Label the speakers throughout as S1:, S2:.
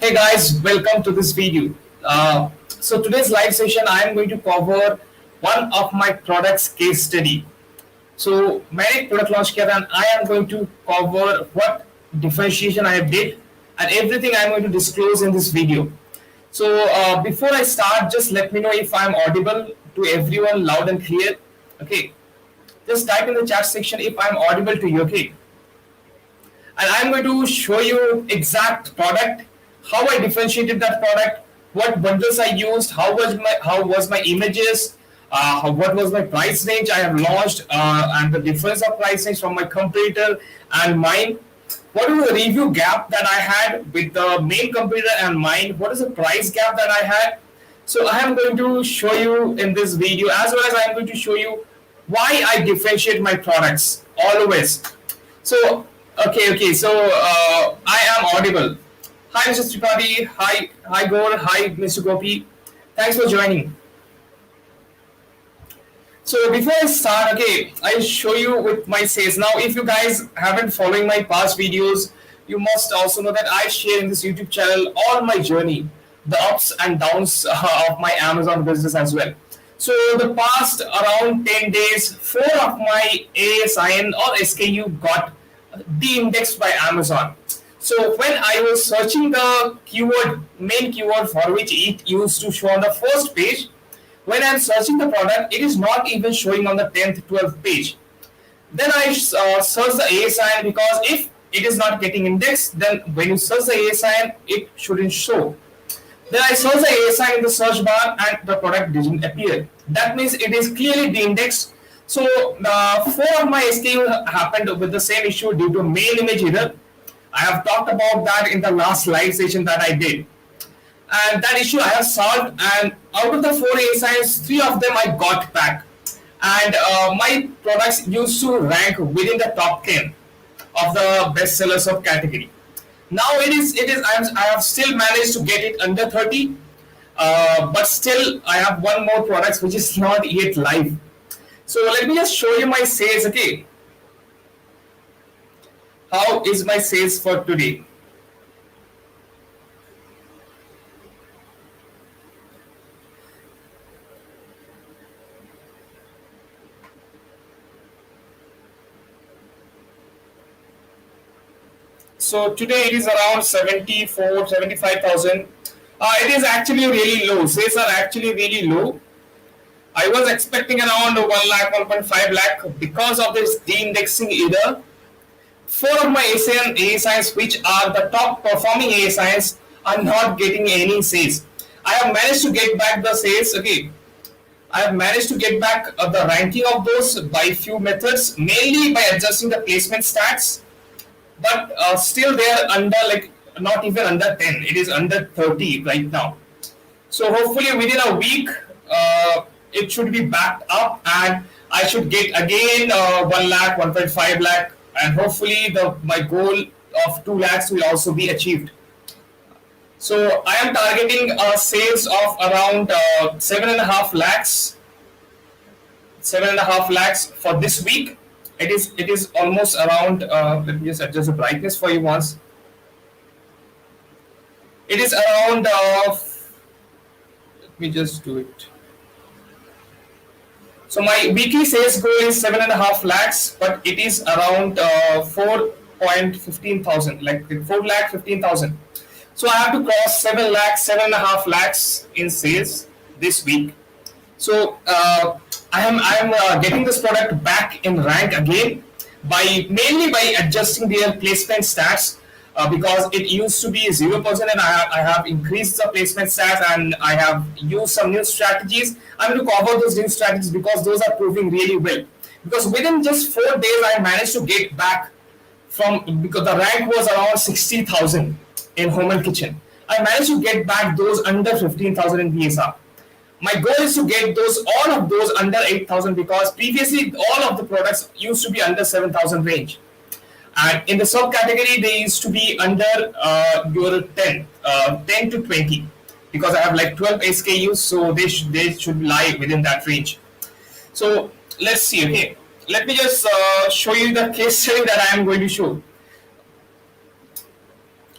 S1: Hey guys, welcome to this video. So today's live session, I am going to cover one of my products case study. So मैंने एक product launch किया था and I am going to cover what differentiation I have did and everything I am going to disclose in this video. So before I start, just let me know if I am audible to everyone loud and clear. Okay, just type in the chat section if I am audible to you. Okay, and I'm going to show you exact product, how I differentiated that product, what bundles I used, how was my images, what was my price range I have launched, and the difference of price range from my competitor and mine. What is the review gap that I had with the main competitor and mine? What is the price gap that I had? So I am going to show you in this video, as well as I am going to show you why I differentiate my products always. So okay. So I am audible. Hi, Mr. Tripathi. Hi, Gaur. Hi, Mr. Gopi. Thanks for joining. So before I start, okay, I'll show you with my sales. Now, if you guys haven't following my past videos, you must also know that I share in this YouTube channel all my journey, the ups and downs of my Amazon business as well. So the past around 10 days, 4 of my ASIN or SKU got de-indexed by Amazon. So when I was searching the main keyword for which it used to show on the first page, when I'm searching the product, it is not even showing on the 10th, 12th page. Then I search the ASIN, because if it is not getting indexed, then when you search the ASIN, it shouldn't show. Then I search the ASIN in the search bar and the product didn't appear. That means it is clearly de-indexed. So 4 of my SKU happened with the same issue due to main image error. I have talked about that in the last live session that I did. And that issue I have solved, and out of the 4 ASINs, 3 of them I got back. And my products used to rank within the top 10 of the best sellers of category. Now I have still managed to get it under 30, but still I have one more product which is not yet live. So let me just show you my sales. Okay, how is my sales for today? So today it is around 75,000. It is actually really low. Sales are actually really low. I was expecting around 1 lakh, 1.5 lakh because of this de-indexing error. 4 of my ASINs, which are the top performing ASINs, are not getting any sales. I have managed to get back the sales. Okay, I have managed to get back the ranking of those by few methods, mainly by adjusting the placement stats. But still they are under, like, not even under 10. It is under 30 right now. So hopefully within a week, it should be backed up and I should get again 1 lakh, 1.5 lakh, and hopefully my goal of 2 lakhs will also be achieved. So I am targeting sales of around 7.5 lakhs. 7.5 lakhs for this week. It is almost around. Let me just adjust the brightness for you once. It is around. Let me just do it. So my weekly sales goal is 7.5 lakhs, but it is around 4.15,000, like 4,15,000. So I have to cross 7 lakhs, 7.5 lakhs in sales this week. So I am getting this product back in rank again mainly by adjusting their placement stats, because it used to be 0% and I have increased the placement stats and I have used some new strategies. I'm going to cover those new strategies because those are proving really well. Because within just 4 days I managed to get back because the rank was around 60,000 in home and kitchen. I managed to get back those under 15,000 in PSR. My goal is to get all of those under 8,000, because previously all of the products used to be under 7,000 range. And in the subcategory, they used to be under your 10 to 20, because I have like 12 SKUs, so they should lie within that range. So let's see. Okay, let me just show you the case study that I am going to show.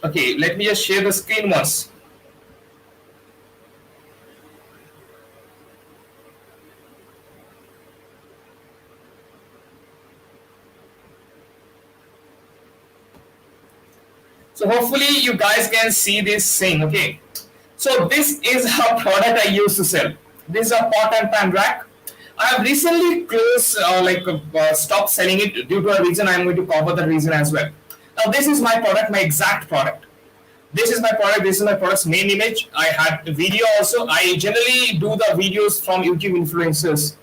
S1: Okay, let me just share the screen once. So hopefully you guys can see this thing. Okay. So this is a product I used to sell. This is a pot and pan rack. I have recently closed, stopped selling it due to a reason. I am going to cover the reason as well. Now this is my product, my exact product. This is my product. This is my product's main image. I had a video also. I generally do the videos from YouTube influencers.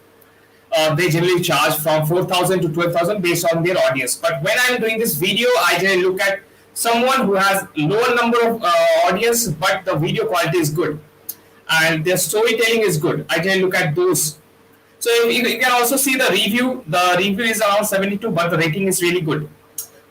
S1: They generally charge from 4,000 to 12,000 based on their audience. But when I'm doing this video, I generally look at someone who has lower number of audience, but the video quality is good and their storytelling is good. I generally look at those. So you can also see the review. The review is around 72, but the rating is really good.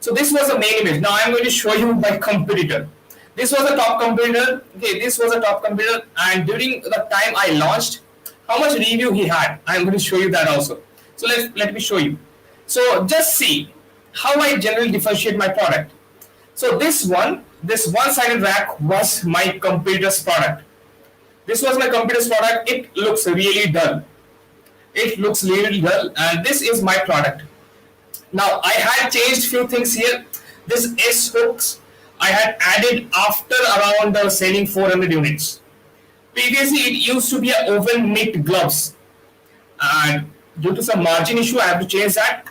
S1: So this was the main image. Now I'm going to show you my competitor. This was a top competitor. Okay, this was a top competitor, and during the time I launched, how much review he had. I'm going to show you that also. So let me show you. So just see how I generally differentiate my product. So this one-sided rack was my competitor's product. This was my competitor's product. It looks really dull. It looks really dull, and this is my product. Now I had changed few things here. This S hooks I had added after around selling 400 units. Previously, it used to be an oven knit gloves, and due to some margin issue, I have to change that.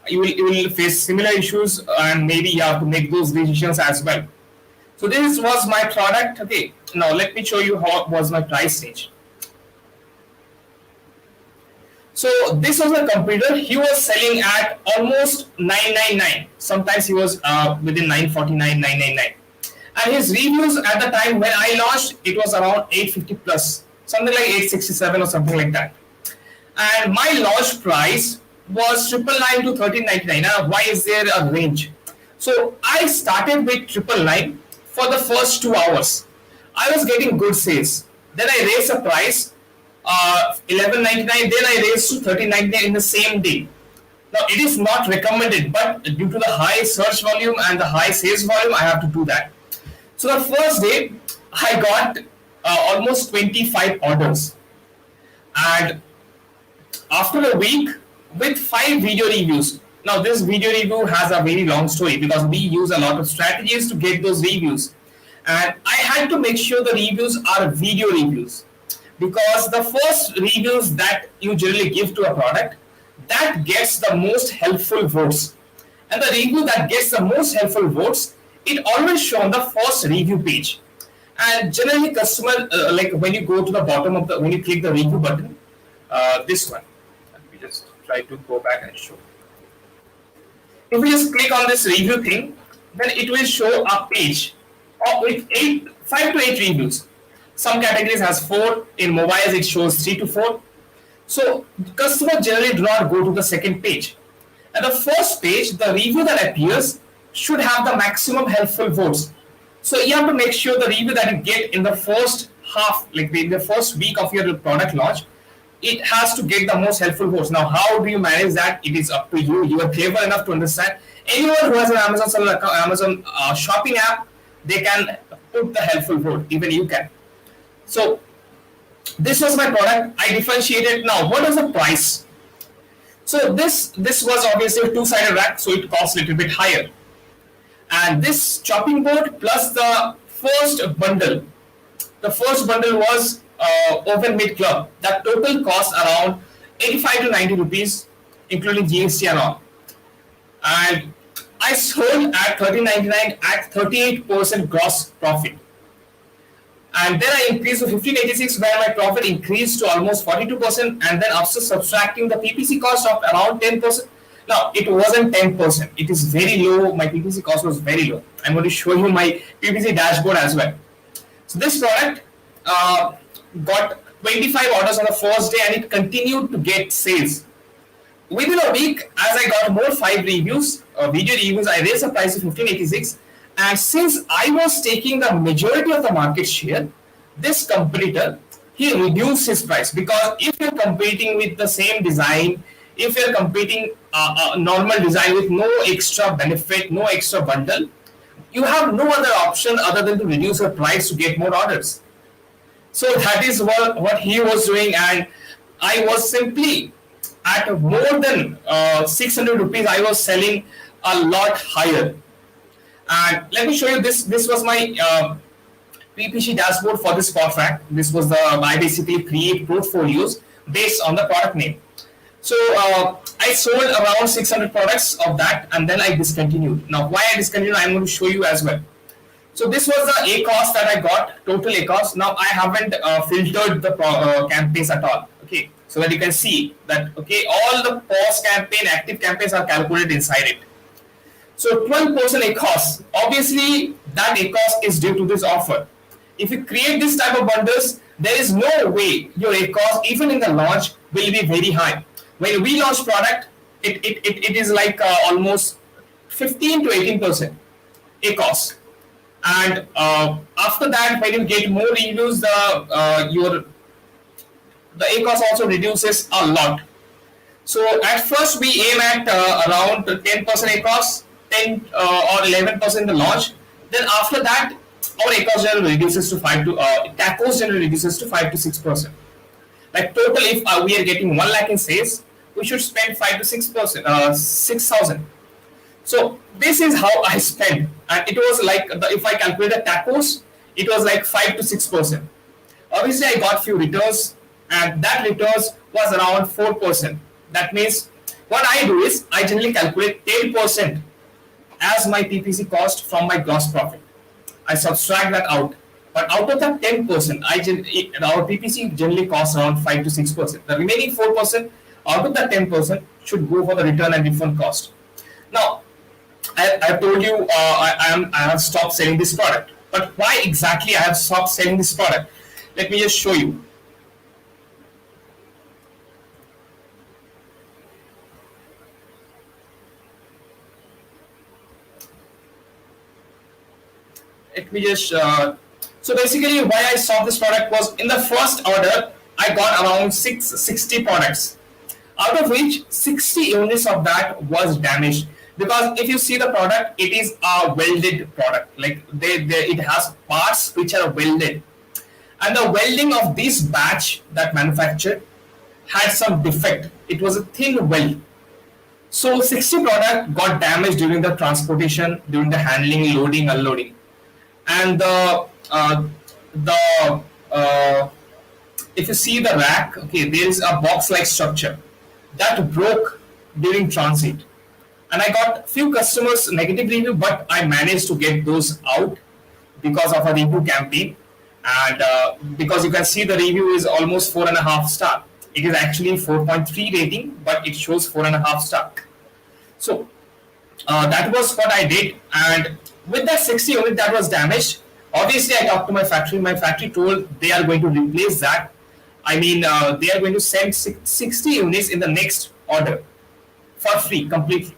S1: You will face similar issues, and maybe you have to make those decisions as well. So this was my product. Okay, now let me show you how was my price range. So this was a computer. He was selling at almost 999. Sometimes he was within 949, 999. And his reviews at the time when I launched, it was around 850 plus, something like 867 or something like that. And my launch price was 999 to 1399. Now, why is there a range? So I started with 999 for the first 2 hours. I was getting good sales. Then I raised the price, 1199. Then I raised to 1399 in the same day. Now it is not recommended, but due to the high search volume and the high sales volume, I have to do that. So the first day, I got almost 25 orders, and after a week, with 5 video reviews. Now this video review has a very long story because we use a lot of strategies to get those reviews, and I had to make sure the reviews are video reviews, because the first reviews that you generally give to a product, that gets the most helpful votes, and the review that gets the most helpful votes, it always show on the first review page. And generally customer, like when you go to the bottom of the, when you click the review button, this one, let me just try to go back and show. If we just click on this review thing, then it will show a page with 5 to 8 reviews. Some categories has 4, in mobiles it shows 3 to 4. So customer generally do not go to the second page. At the first page, the review that appears should have the maximum helpful votes. So you have to make sure the review that you get in the first half, like in the first week of your product launch, it has to get the most helpful votes. Now, how do you manage that? It is up to you. You are clever enough to understand. Anyone who has an Amazon seller, Amazon shopping app, they can put the helpful vote. Even you can. So this was my product. I differentiated. Now, what is the price? So this was obviously a two-sided rack, so it costs a little bit higher. And this chopping board plus the first bundle was oven mid club. That total cost around 85 to 90 rupees, including GST and all. And I sold at 1399 at 38% gross profit. And then I increased to 1586, where my profit increased to almost 42%. And then after subtracting the PPC cost of around 10%, now it wasn't 10%. It is very low. My PPC cost was very low. I'm going to show you my PPC dashboard as well. So this product got 25 orders on the first day, and it continued to get sales. Within a week, as I got more 5 reviews, video reviews, I raised the price to 1586. And since I was taking the majority of the market share, this competitor, he reduced his price, because if you're competing with the same design, if you're competing a normal design with no extra benefit, no extra bundle, you have no other option other than to reduce your price to get more orders. So that is what he was doing, and I was simply at more than 600 rupees. I was selling a lot higher. And let me show you this. This was my PPC dashboard for this contract. This was the I basically create portfolios based on the product name. So I sold around 600 products of that, and then I discontinued. Now, why I discontinued, I'm going to show you as well. So this was the A cost that I got, total A cost. Now I haven't filtered the campaigns at all. Okay, so that you can see that okay, all the post campaign, active campaigns are calculated inside it. So 12% A cost. Obviously, that A cost is due to this offer. If you create this type of bundles, there is no way your A cost, even in the launch, will be very high. When we launch product, it is like almost 15 to 18% A cost. And after that, when you get more reviews, the A cost also reduces a lot. So at first we aim at around 10% A cost, 10 or 11% in the launch. Then after that, our A cost generally reduces to 5 to tacos generally reduces to 5 to 6%. Like total, if we are getting 1 lakh in sales, we should spend 5 to 6%, 6,000. So this is how I spent, and it was like if I calculate the tacos, it was like 5 to 6%. Obviously, I got few returns, and that returns was around 4%. That means what I do is I generally calculate 10% as my PPC cost from my gross profit. I subtract that out, but out of that 10%, our PPC generally costs around 5 to 6%. The remaining 4% out of that 10% should go for the return and refund cost. Now, I have told you I have stopped selling this product. But why exactly I have stopped selling this product? Let me just show you. Let me just. So basically, why I stopped this product was in the first order I got around 660 products, out of which 60 units of that was damaged. Because if you see the product, it is a welded product. Like it has parts which are welded, and the welding of this batch that manufactured had some defect. It was a thin weld. So 60 product got damaged during the transportation, during the handling, loading, unloading, and the if you see the rack, okay, there is a box-like structure that broke during transit. And I got few customers negative review, but I managed to get those out because of a review campaign. And because you can see the review is almost 4.5 star. It is actually 4.3 rating, but it shows 4.5 star. So that was what I did. And with that 60 unit that was damaged, obviously I talked to my factory. My factory told they are going to replace that. I mean, they are going to send 60 units in the next order for free, completely.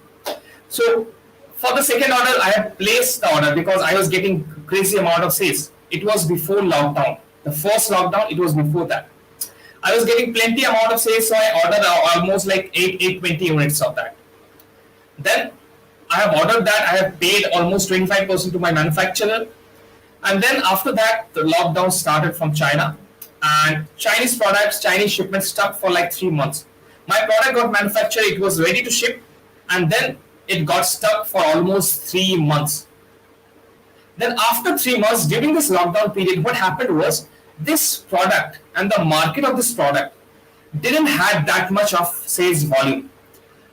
S1: So for the second order, I had placed the order because I was getting crazy amount of sales. It was before lockdown. The first lockdown, it was before that. I was getting plenty amount of sales, so I ordered almost like 820 units of that. Then I have ordered that. I have paid almost 25% to my manufacturer. And then after that, the lockdown started from China. And Chinese products, Chinese shipments stuck for like 3 months. My product got manufactured, it was ready to ship. And then it got stuck for almost 3 months. Then after 3 months, during this lockdown period, what happened was this product and the market of this product didn't have that much of sales volume.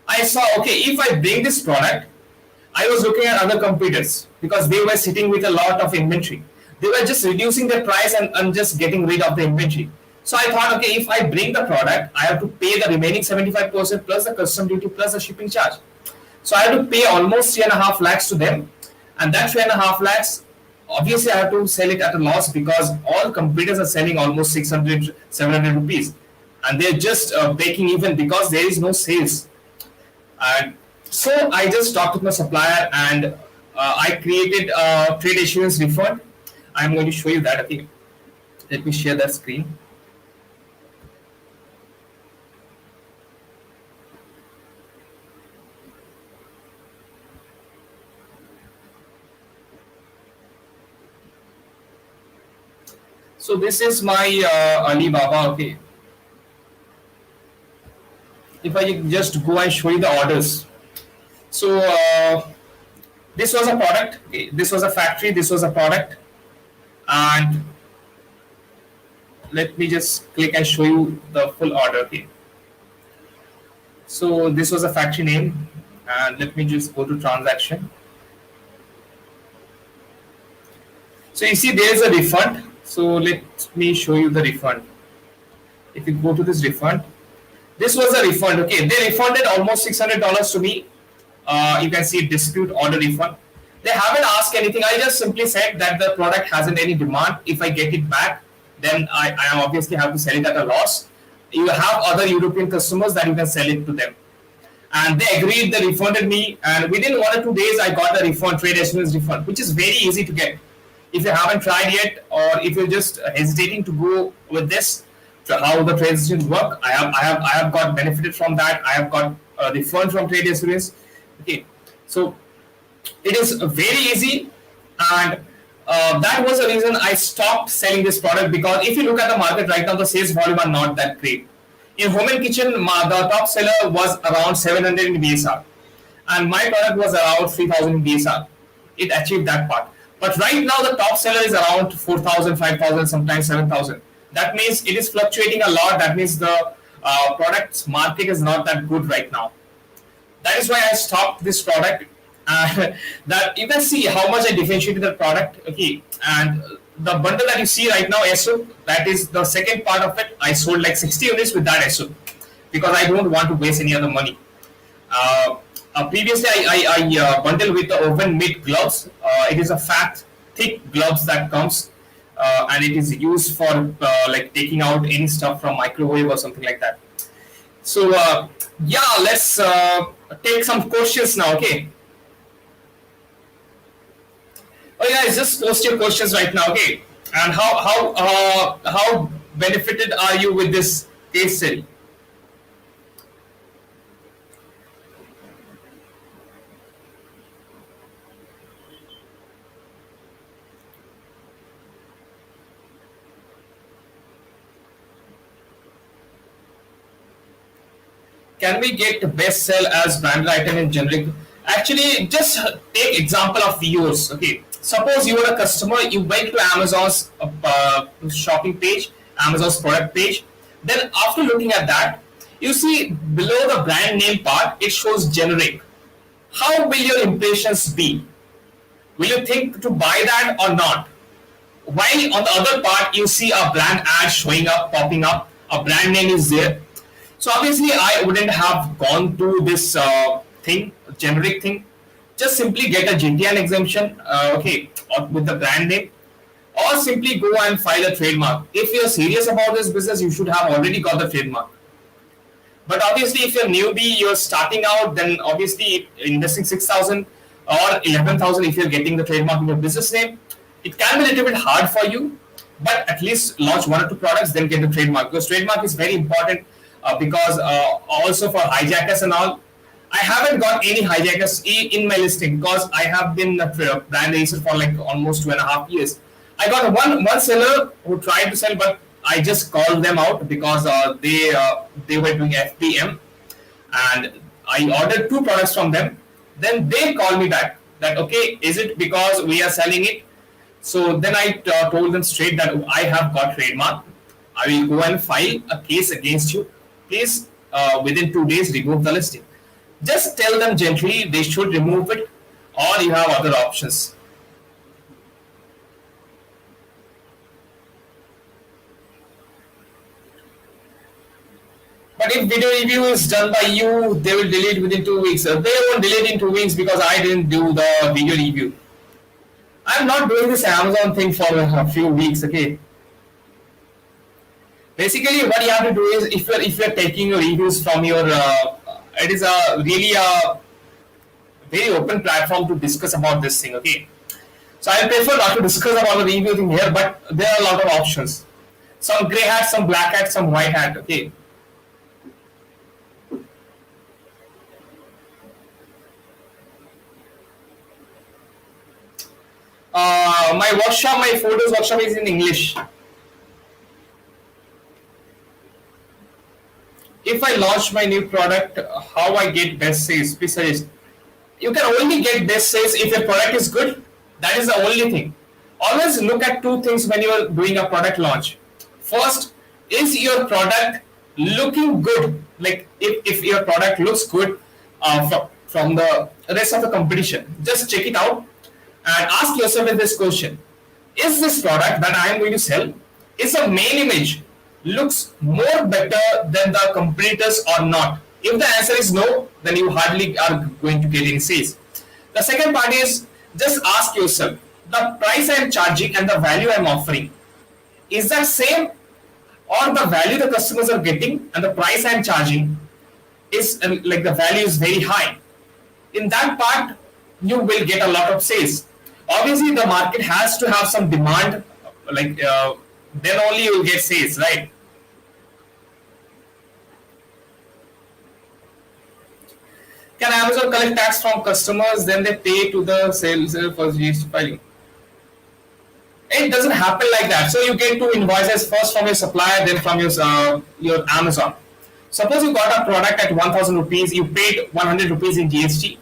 S1: I saw, okay, if I bring this product, I was looking at other competitors because they were sitting with a lot of inventory. They were just reducing their price and just getting rid of the inventory. So I thought, okay, if I bring the product, I have to pay the remaining 75% plus the custom duty plus the shipping charge. So I have to pay almost 3.5 lakhs to them. And that 3.5 lakhs, obviously I have to sell it at a loss because all competitors are selling almost 600, 700 rupees. And they're just breaking even because there is no sales. And so I just talked with my supplier and I created a trade issuance refund. I'm going to show you that. Okay, let me share that screen. So this is my Alibaba. Okay, if I just go and show you the orders. So this was a product. Okay. This was a factory. This was a product, and let me just click and show you the full order. Okay. So this was a factory name, and let me just go to transaction. So you see there is a refund. So let me show you the refund. If you go to this refund, this was a refund. Okay, they refunded almost $600 to me. You can see dispute order refund. They haven't asked anything. I just simply said that the product hasn't any demand. If I get it back, then I obviously have to sell it at a loss. You have other European customers that you can sell it to them. And they agreed, they refunded me, and within 1 or 2 days I got the refund, trade assurance refund, which is very easy to get. If you haven't tried yet, or if you're just hesitating to go with this, to how the trade assurance work, I have got benefited from that. I have got a refund from trade assurance. Okay, so it is very easy, and that was the reason I stopped selling this product, because if you look at the market right now, the sales volume are not that great. In home and kitchen, the top seller was around 700 in BSR, and my product was around 3000 in BSR. It achieved that part. But right now, the top seller is around 4000, 5000, sometimes 7000. That means it is fluctuating a lot. That means the product's market is not that good right now. That is why I stopped this product. That you can see how much I differentiated the product. Okay, and the bundle that you see right now, SO, that is the second part of it. I sold like 60 units with that SO, because I don't want to waste any other money. Previously, I bundled with the oven mitt gloves. It is a fat, thick gloves that comes, and it is used for like taking out any stuff from microwave or something like that. So yeah, let's take some questions now. Okay. Oh guys, just post your questions right now. Okay. And how benefited are you with this case study? Can we get best sell as branded item in generic? Actually, just take example of yours. Okay, suppose you are a customer, you went to Amazon's shopping page, Amazon's product page. Then after looking at that, you see below the brand name part, it shows generic. How will your impressions be? Will you think to buy that or not? While on the other part, you see a brand ad showing up, popping up, a brand name is there. So obviously, I wouldn't have gone to this thing, generic thing. Just simply get a GTN exemption, okay, or with the brand name, or simply go and file a trademark. If you're serious about this business, you should have already got the trademark. But obviously, if you're newbie, you're starting out, then obviously investing 6,000 or 11,000 if you're getting the trademark in your business name, it can be a little bit hard for you. But at least launch 1 or 2 products, then get the trademark, because trademark is very important. Because also for hijackers and all, I haven't got any hijackers in my listing, because I have been a brand register for like almost 2.5 years. I got one seller who tried to sell, but I just called them out because they were doing FPM, and I ordered 2 products from them. Then they called me back that, okay, is it because we are selling it? So then I told them straight that I have got trademark. I will go and file a case against you. Please, within 2 days, remove the listing. Just tell them gently they should remove it, or you have other options. But if video review is done by you, they will delete within 2 weeks. They won't delete in 2 weeks because I didn't do the video review. I'm not doing this Amazon thing for a few weeks. Okay. Basically, what you have to do is, if you're taking your reviews from your, it is a really a very open platform to discuss about this thing. Okay. So I prefer not to discuss about the review thing here, but there are a lot of options. Some gray hat, some black hat, some white hat. Okay. My workshop, my photos workshop is in English. if I launch my new product, how I get best sales? Please suggest. You can only get best sales if your product is good. That is the only thing. Always look at two things when you are doing a product launch. First, is your product looking good? Like if your product looks good from the rest of the competition, just check it out and ask yourself this question: is this product that I am going to sell, is the main image looks more better than the competitors or not? If the answer is no, then you hardly are going to get any sales. The second part is, just ask yourself, the price I am charging and the value I am offering, is that same, or the value the customers are getting and the price I am charging is like the value is very high? In that part, you will get a lot of sales. Obviously, the market has to have some demand, like then only you will get sales, right? Can Amazon collect tax from customers, then they pay to the sales for GST filing? It doesn't happen like that. So you get two invoices, first from your supplier, then from your Amazon. Suppose you got a product at 1,000 rupees, you paid 100 rupees in GST.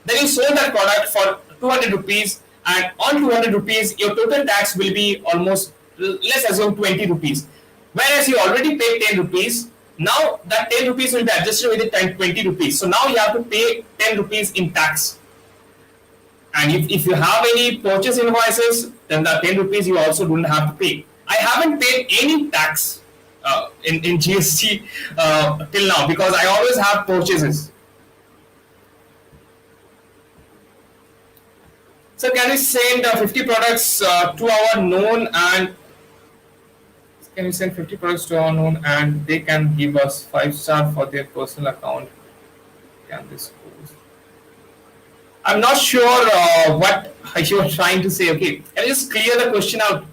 S1: Then you sold that product for 200 rupees, and on 200 rupees, your total tax will be almost, let's assume 20 rupees. Whereas you already paid 10 rupees, now that 10 rupees will be adjusted with the 20 rupees. So now you have to pay 10 rupees in tax. And if you have any purchase invoices, then the 10 rupees you also don't have to pay. I haven't paid any tax in GST till now because I always have purchases. So can we send 50 products to our known, and can we send 50 products to our known and they can give us 5-star for their personal account? Can this goes? I'm not sure what you are trying to say. Okay, can you just clear the question out?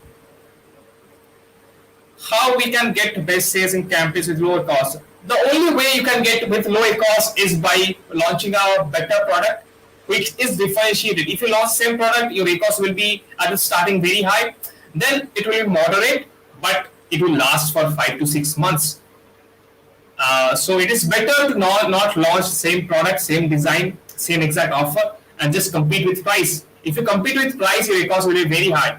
S1: How we can get best sales in campaigns with lower cost? The only way you can get with lower cost is by launching a better product which is differentiated. If you launch same product, your cost will be at the starting very high, then it will be moderate, but it will last for 5 to 6 months. So it is better to not launch same product, same design, same exact offer, and just compete with price. If you compete with price, your cost will be very high.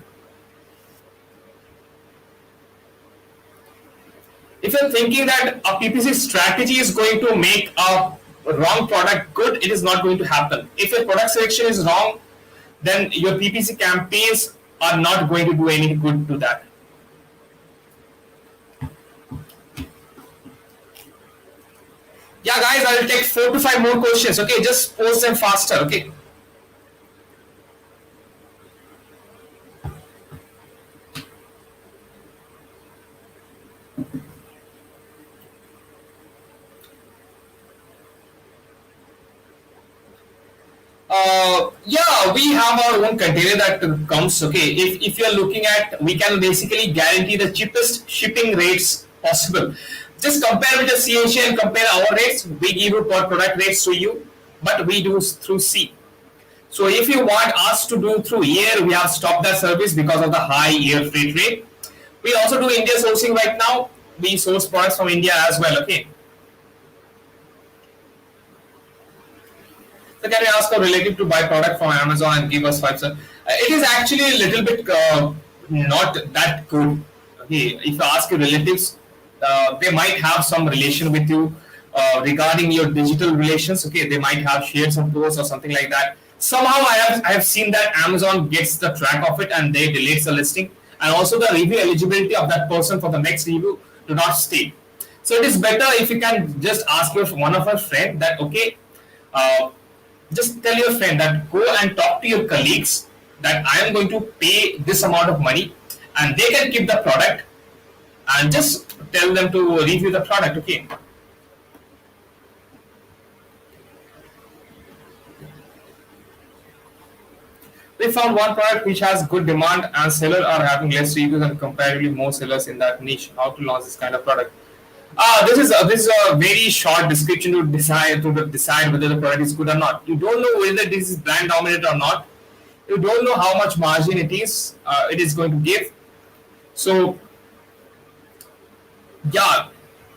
S1: If you're thinking that a PPC strategy is going to make a wrong product good, it is not going to happen. If your product selection is wrong, then your PPC campaigns are not going to do any good to that. Yeah, guys, I will take 4 to 5 more questions. Okay, just post them faster. Okay. Yeah, we have our own container that comes. Okay, if you are looking at, we can basically guarantee the cheapest shipping rates possible. Just compare with the CH and compare our rates. We give you per product rates to you, but we do through sea. So if you want us to do through air, we have stopped that service because of the high air freight rate. We also do India sourcing right now. We source products from India as well. Okay. So can we ask a relative to buy product from Amazon and give us 5-star? It is actually a little bit not that good. Okay, if you ask your relatives, they might have some relation with you regarding your digital relations. Okay, they might have shared some posts or something like that. Somehow I have seen that Amazon gets the track of it and they deletes the listing, and also the review eligibility of that person for the next review do not stay. So it is better if you can just ask one of our friend that, okay, just tell your friend that go and talk to your colleagues that I am going to pay this amount of money and they can keep the product, and just tell them to review the product. Okay. We found one product which has good demand and sellers are having less reviews and comparatively more sellers in that niche. How to launch this kind of product? This is a very short description to decide whether the product is good or not. You don't know whether this is brand dominant or not. You don't know how much margin it is going to give. So yeah,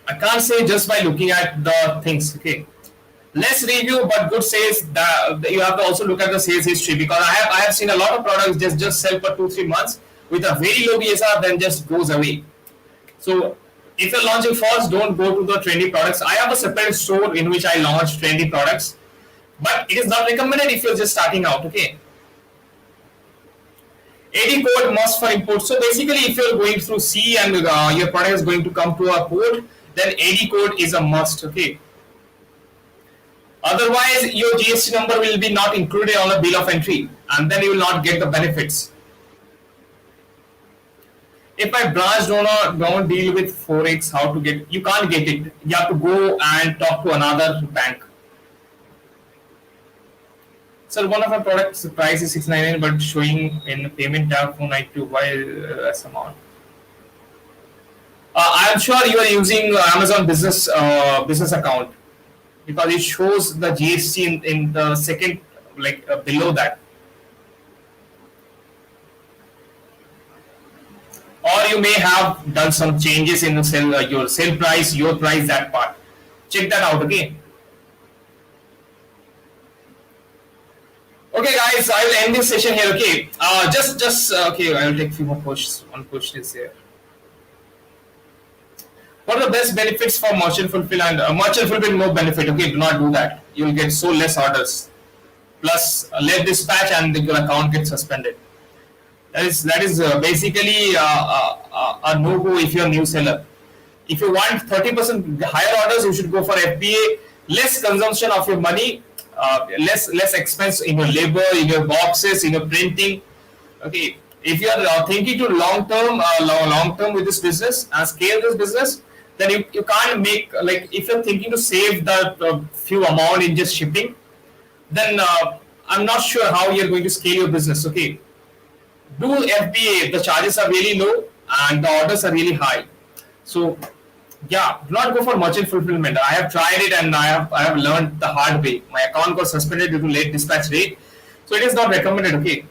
S1: I can't say just by looking at the things. Okay, less review but good sales. That you have to also look at the sales history, because I have seen a lot of products just sell for 2-3 months with a very low BSR, then just goes away. So if you're launching first, don't go to the trendy products. I have a separate store in which I launch trendy products, but it is not recommended if you're just starting out. Okay. Adcode must for import. So basically, if you're going through C and your product is going to come to a port, then Adcode is a must. Okay. Otherwise, your GST number will be not included on the bill of entry, and then you will not get the benefits. If my branch don't deal with forex, how to get? You can't get it. You have to go and talk to another bank. So one of our products the price is 699, but showing in payment tab 492. Why less amount? I'm sure you are using Amazon business account, because it shows the GST in the second, like below that. Or you may have done some changes in the your sale price, your price, that part. Check that out. Okay. Okay, guys, I will end this session here. Okay. Okay. I will take few more pushes. One push is here. What are the best benefits for merchant fulfillment? Merchant fulfillment no benefit. Okay, do not do that. You will get so less orders. Plus, late dispatch and your account gets suspended. That is basically a no-go if you're a new seller. If you want 30% higher orders, you should go for FBA. Less consumption of your money, less expense in your labor, in your boxes, in your printing. Okay, if you are thinking to long term with this business and scale this business, then you can't make, like, if you're thinking to save that few amount in just shipping, then I'm not sure how you're going to scale your business. Okay. Do FBA, the charges are really low and the orders are really high. So yeah, do not go for merchant fulfillment. I have tried it and I have learned the hard way. My account got suspended due to late dispatch rate. So it is not recommended. Okay.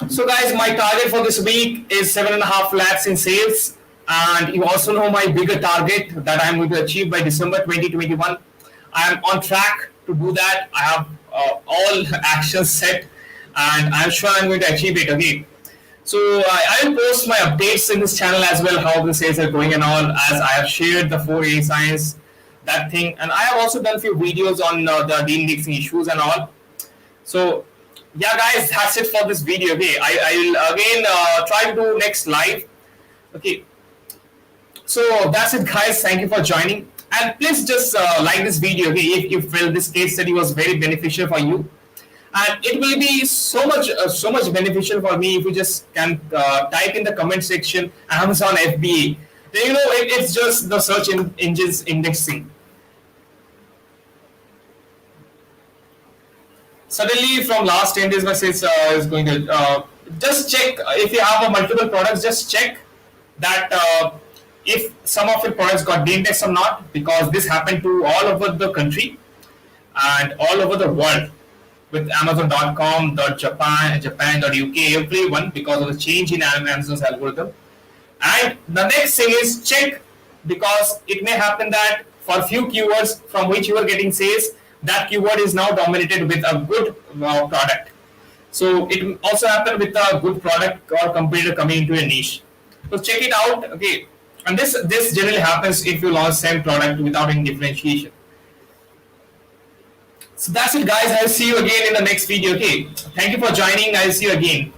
S1: So guys, my target for this week is 7.5 lakhs in sales, and you also know my bigger target that I am going to achieve by December 2021. I am on track to do that. I have all actions set, and I am sure I am going to achieve it. Okay. So I will post my updates in this channel as well, how the sales are going and all, as I have shared the 4A science, that thing, and I have also done few videos on the deal mixing issues and all. So yeah, guys, that's it for this video. Okay, I will again try to do next live. Okay, so that's it, guys. Thank you for joining, and please just like this video. Okay, if you felt this case study was very beneficial for you, and it will be so much beneficial for me if you just can type in the comment section Amazon FBA. Then you know it's just the search engines indexing. Suddenly, from last 10 days, my sales is going to just check if you have a multiple products. Just check that if some of your products got de-indexed or not, because this happened to all over the country and all over the world with Amazon.com, Japan.uk, everyone, because of the change in Amazon's algorithm. And the next thing is check, because it may happen that for few keywords from which you are getting sales, that keyword is now dominated with a good product. So it also happened with a good product or competitor coming into a niche. So check it out. Okay, and this generally happens if you launch same product without any differentiation. So that's it, guys. I'll see you again in the next video. Okay, thank you for joining. I'll see you again.